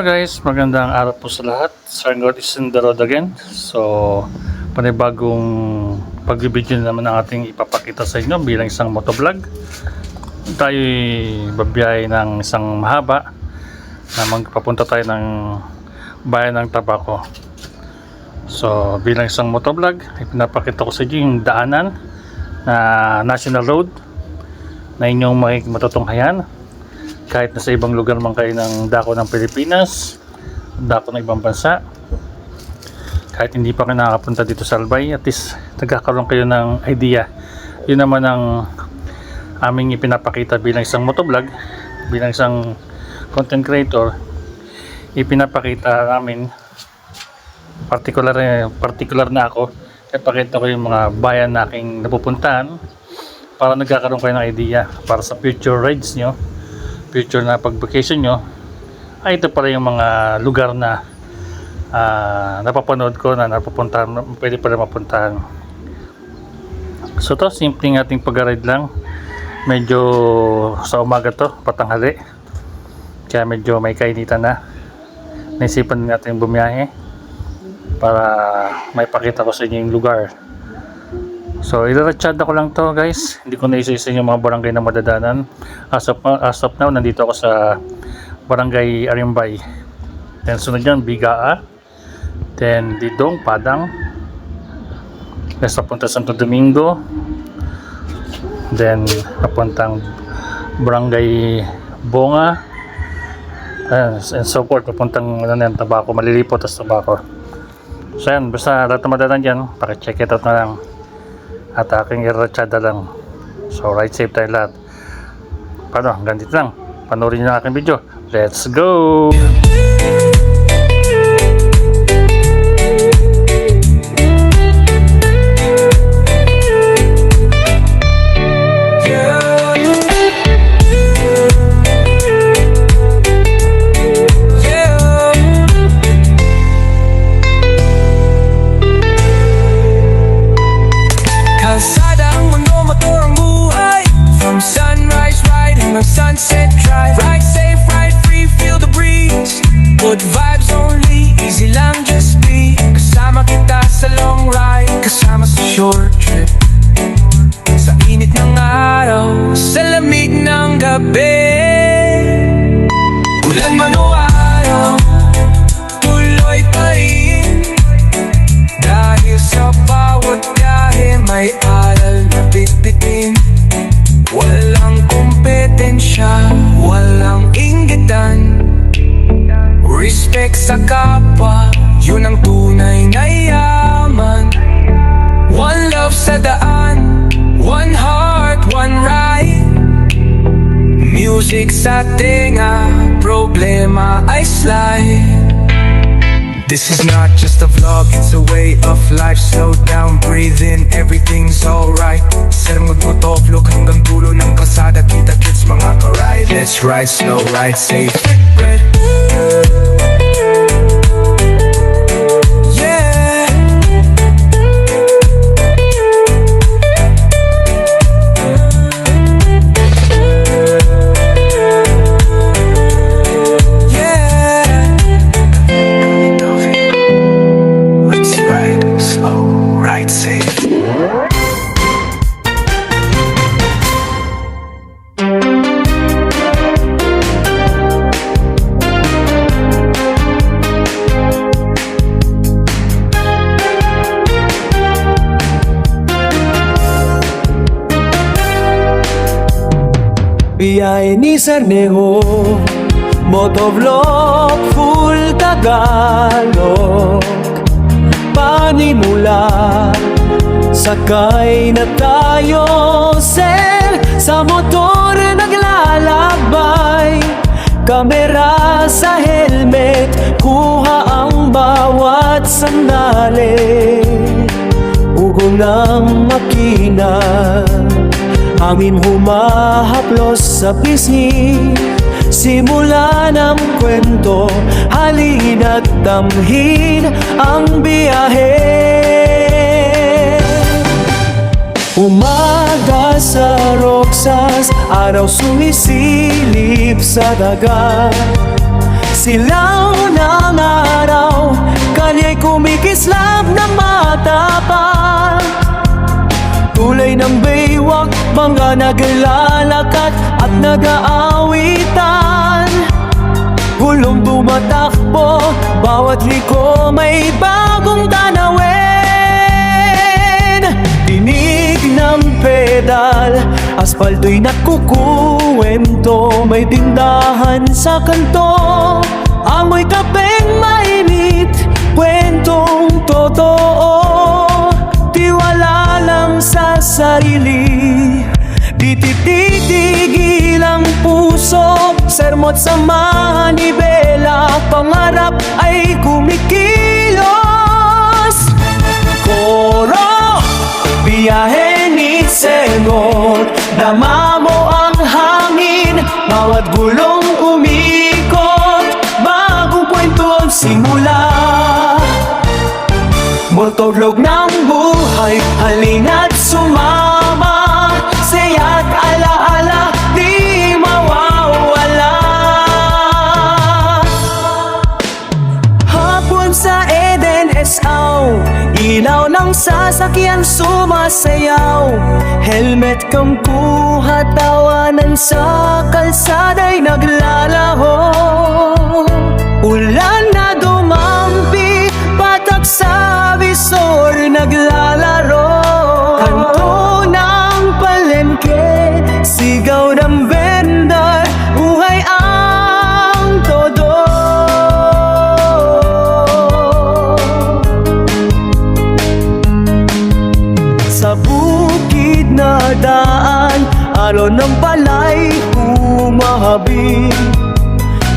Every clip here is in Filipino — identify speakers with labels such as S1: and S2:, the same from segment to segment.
S1: Hello guys, magandang araw po sa lahat. Saranggot is in the road again. So, panibagong pagbibideo naman ang ating ipapakita sa inyo bilang isang motovlog. Tayo'y babiyahe ng isang mahaba na magpapunta tayo ng bayan ng Tabaco. So, bilang isang motovlog, ipinapakita ko sa inyo yung daanan na national road na inyong matutunghayan. Kahit nasa ibang lugar man kayo ng dako ng Pilipinas, dako ng ibang bansa, kahit hindi pa kayo nakakapunta dito sa Albay, at least nagkakaroon kayo ng idea. Yun naman ang aming ipinapakita bilang isang motovlog, bilang isang content creator. Ipinapakita namin particular na ako, ipakita ko yung mga bayan na aking napupuntahan para nagkakaroon kayo ng idea para sa future rides nyo, future na pag-vacation nyo. Ay, ito pala yung mga lugar na napapanood ko na napupuntahan, pwede pala mapuntahan. So to, simpleng ating pag-ride lang. Medyo sa umaga to, patanghali, kaya medyo may kainitan na. Naisipan natin bumiyahe para may pakita ko sa inyo yung lugar. So, ilaratsada ko lang to guys. Hindi ko naisa-isa yung mga barangay na madadanan. As of now, nandito ako sa Barangay Arimbay. Then sunod yan, Bigaa. Then Didong, Padang. Then papunta Santo Domingo. Then papuntang Barangay Bonga. And so forth, papuntang Tabaco, Malilipot at Tabaco. So yan, basta lahat na madadanan dyan, pakicheck it out na lang. At aking iratsada lang. So ride safe tayo lahat. Paano? Hanggang dito lang. Panoorin nyo ang aking video. Let's go!
S2: Sunset drive, ride safe, ride free, feel the breeze. Good vibes only, easy lang just be. Kasama kita sa long ride, kasama sa short trip. Sa init ng araw, sa lamig ng gabi. Ulan man o araw, tuloy pa rin. Dahil sa bawat biyahe may aral na bitbitin. Walang kompetensya, walang inggitan. Respect sa kapwa, yun ang tunay na yaman. One love sa daan, one heart, one ride. Music sa tenga, problema ay slide. This is not just a vlog, it's a way of life. Slow down, breathe in, everything's alright. Sarang mag-motovlog hanggang dulo ng kalsada. Kita-kits mga ka-ride. Let's ride slow, ride safe.
S3: Biyahe ni Sarnejo, motovlog full Tagalog. Panimula, sakay na tayo, sir. Sa motor naglalakbay, kamera sa helmet, kuha ang bawat sandali. Ugong ng makina, hangin humahaplos sa pisngi. Simula ng kwento, halina't damhin ang biyahe. Umaga sa Roxas, araw sumisilip sa dagat. Silang kumikislap na mata pa. Tulay ng baywak, mga naglalakad at nag-aawitan. Gulong tumatakbo, bawat liko may bagong tanawin. Tinig ng pedal, aspalto'y nakukuwento. May tindahan sa kanto, amoy kapeng mainit, kwentong totoo. Tiwala lang sa sarili, di titigil ang puso. Sermo't sa manibela, pangarap ay kumikilos. Koro, biyahe ni Sermo't, dama mo ang hangin, bawat gulong umikot, bagong kwento ang simula. Motovlog ng buhay, halina't sumama. Saya't alaala, di mawawala. Hapon sa Eden Esaw, ilaw ng sasakyan sumasayaw. Helmet kang kuha, tawanan sa kalsada'y naglalaho. Ulan na dumampi, patak sa visor naglalaro. Kanto ng palengke, sigaw ng vendor, buhay ang todo. Sa bukid na daan, alon ng palay humahabing.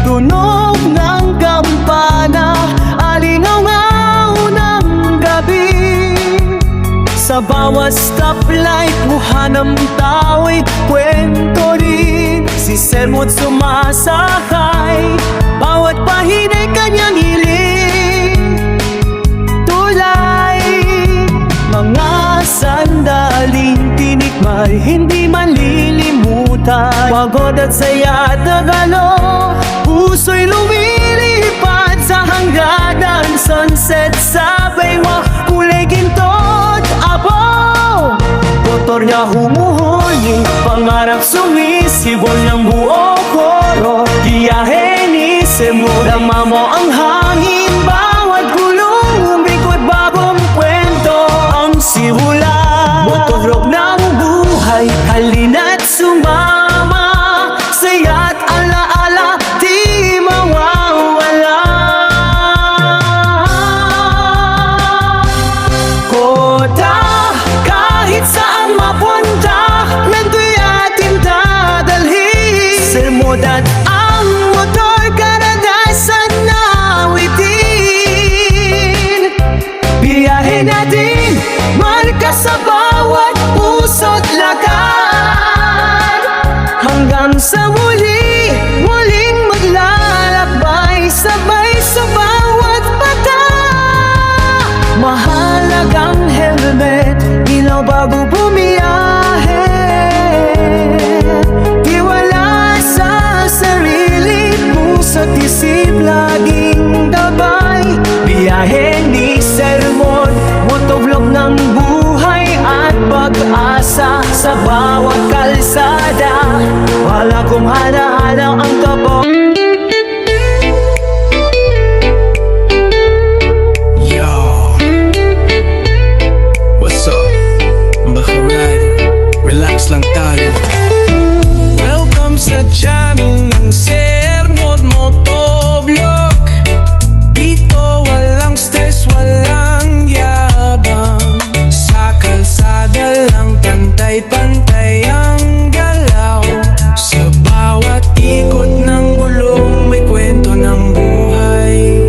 S3: Tunog ng kampana, alingaw ng gabi. Sa bawat stoplight, buha ng tao'y kwento rin. Si Sermo't sumasakay, bawat pahina'y kanyang hiling. Tulay, mga sandaling tinikmay, hindi malilimutan. Pagod at saya at nagalo, puso'y lumilipad sa hangganan. Sunset sa baywak, kulay ginto't abo. Motor niya humuhuli, pangarap sumisibol ng buo koro. Biyahe ni Sermo't, dama mo ang hangin, bawat gulong umikot, bagong kwento ang simula. Motovlog ng buhay, halina't sumama. Saya't alaala, di mawawala. Koda, kahit saan mapunta, nando'y ating dadalhin. Sermo't at ang motor, karanasan na awitin. Biyahe natin, marka sa bawat puso't lakad. Hanggang sa muli, muling maglalakbay, sabay sa bawat bata. Mahalagang helmet, ilaw bago bumiyahe. Tiwala sa sarili, puso't isip laging gabay. Biyahe ni Sermo't, motovlog ng buhay at pag-asa. Sa bawat kalsada, wala kong halahala ang kabog.
S2: Yo, what's up? Baka ride, relax lang tayo. Welcome sa channel ng Sermo't Motovlog. Dito walang stress, walang yabang. Sa kalsada lang pantay-pantay ang galaw. Sa bawat ikot ng gulong may kwento ng buhay.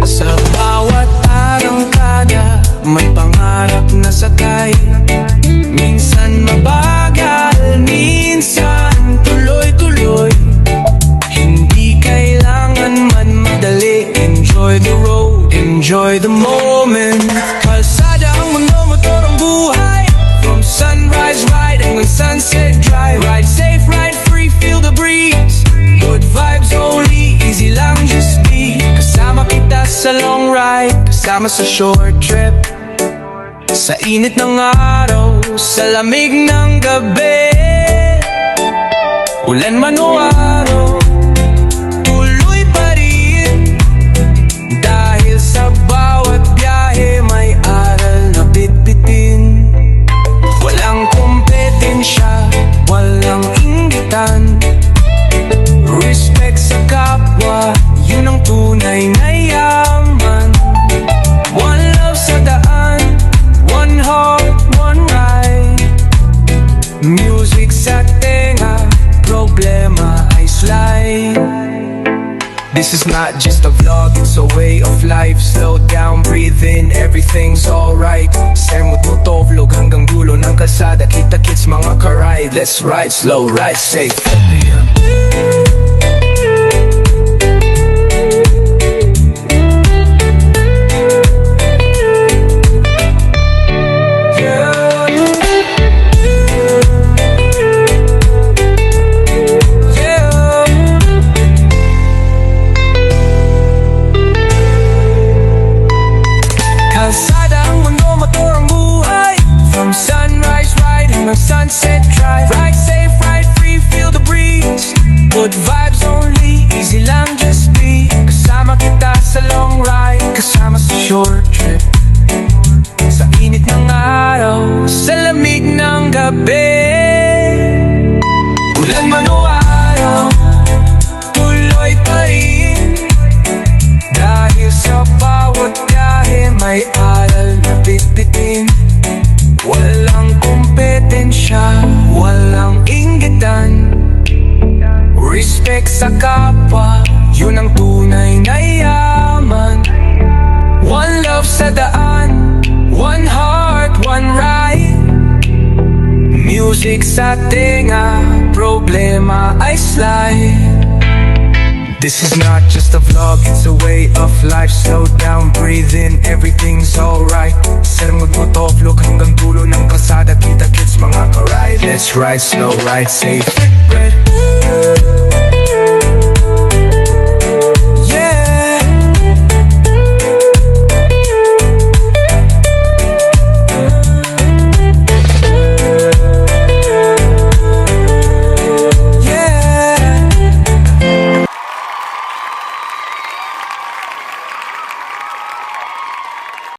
S2: Sa bawat arangkada may pangarap na sakay. Minsan mabagal, minsan tuloy-tuloy. Hindi kailangan man madali. Enjoy the road, enjoy the moment. Kalsada ang mundo, motor ang buhay. From sunrise ride hanggang sunset drive. Ride safe, ride free, feel the breeze. Good vibes only, easy lang just be. Kasama kita sa long ride, kasama sa short trip. Sa init ng araw, sa lamig ng gabi, ulan man o araw, tuloy pa rin. Dahil sa bawat biyahe may aral na bitbitin. Walang kompetensya, walang inggitan. Respect sa kapwa, yun ang tunay na yaman. One love sa daan, one heart, one ride. Music sa tenga, problema ay slide. This is not just a vlog, it's a way of life. Slow down, breathe in, everything's alright. Sermot mo to, vlog hanggang dulo ng kalsada. Kita-kits mga karide, let's ride slow, ride safe. Sunset drive, ride safe, ride free, feel the breeze. Good vibes only, easy lang just be. Kasama kita sa long ride, kasama sa short trip. Sa init ng araw, sa lamig ng gabi, ulan man o araw, tuloy pa rin. Dahil sa bawat biyahe may aral na bitbitin. Walang kompetensya, walang inggitan. Respect sa kapwa, yun ang tunay na yaman. One love sa daan, one heart, one ride. Music sa tenga, problema ay slide. This is not just a vlog, it's a way of life. Slow down, breathe in, everything's alright. Sermot mo to, vlog hanggang dulo ng kalsada. Kita-kits mga karide, let's ride slow, ride safe.